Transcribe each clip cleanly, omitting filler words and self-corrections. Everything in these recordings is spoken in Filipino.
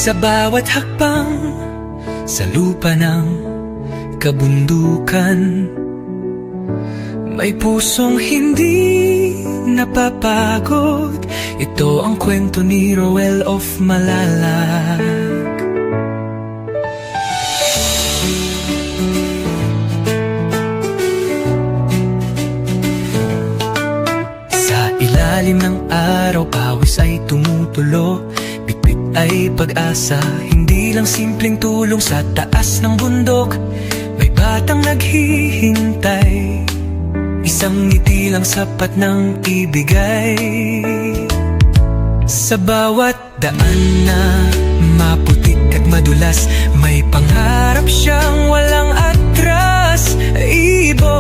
Sa bawat hakbang sa lupa ng kabundukan, may pusong hindi napapagod. Ito ang kwento ni Roel of Malalag. Sa ilalim ng araw, pawis ay tumutulo. Bitbit ay pag-asa, hindi lang simpleng tulong. Sa taas ng bundok, may batang naghihintay. Isang ngiti lang sapat ng ibigay. Sa bawat daan na maputik at madulas, may pangarap siyang walang atras. Ibo,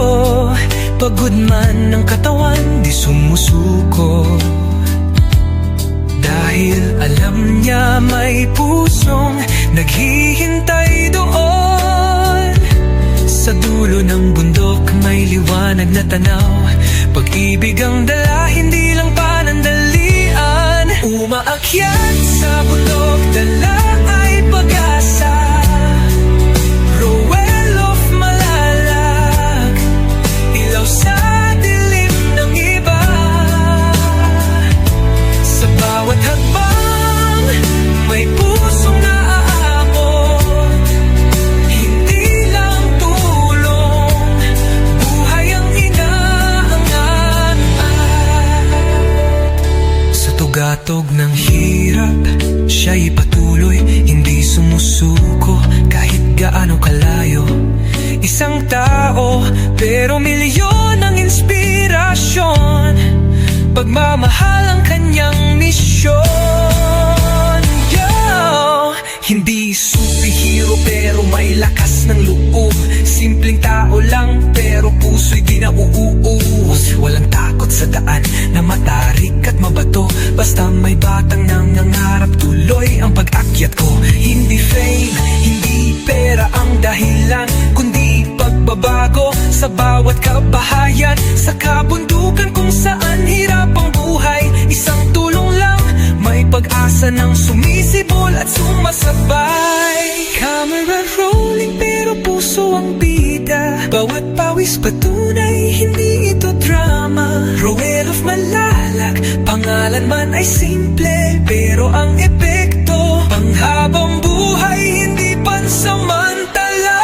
pagod man ng katawan, di sumusuko. Dahil alam niya may pusong naghihintay doon. Sa dulo ng bundok may liwanag na tanaw. Pag-ibig ang dala, hindi lang panandalian. Umaakyat sa bundok, dala ay pag-asa. Roel of Malalag, ilaw sa dilim ng iba. Sa bawat hakbang, may pusong naaabot. Hindi lang tulong, buhay ang inaangat. Sa tugatog ng hirap, siya'y patuloy, hindi sumusuko kahit gaano kalayo. Isang tao, pero milyon ang inspirasyon. Pagmamahal ang kanyang misyon. Hindi superhero pero may lakas ng loob. Simpleng tao lang pero puso'y di nauuus. Walang takot sa daan na matarik at mabato. Basta may batang nangangarap, tuloy ang pag-akyat ko. Hindi fame, hindi pera ang dahilan, kundi pagbabago sa bawat kabahayan. Sa kabundukan kung saan hirap ang buhay, isang tulong lang, may pag-asa ng sumisibol at sumasabay. Camera rolling pero puso ang bida. Bawat pawis patunay, hindi ito drama. Roel of Malalag, pangalan man ay simple, pero ang epekto, panghabang buhay, hindi pansamantala.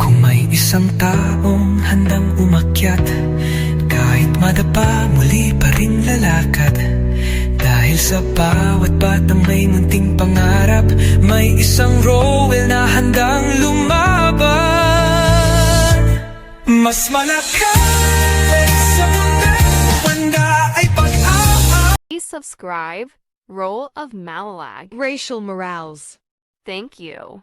Kung may isang taong handang umakyat, kahit madapa, muli pa rin lalakad. Dahil sa bawat batang may munting pangarap, may isang Roel na handang lumaban. Mas malakas sa mundang handa ay pag-aaw. Please subscribe, Roel of Malalag. Rachel Morales. Thank you.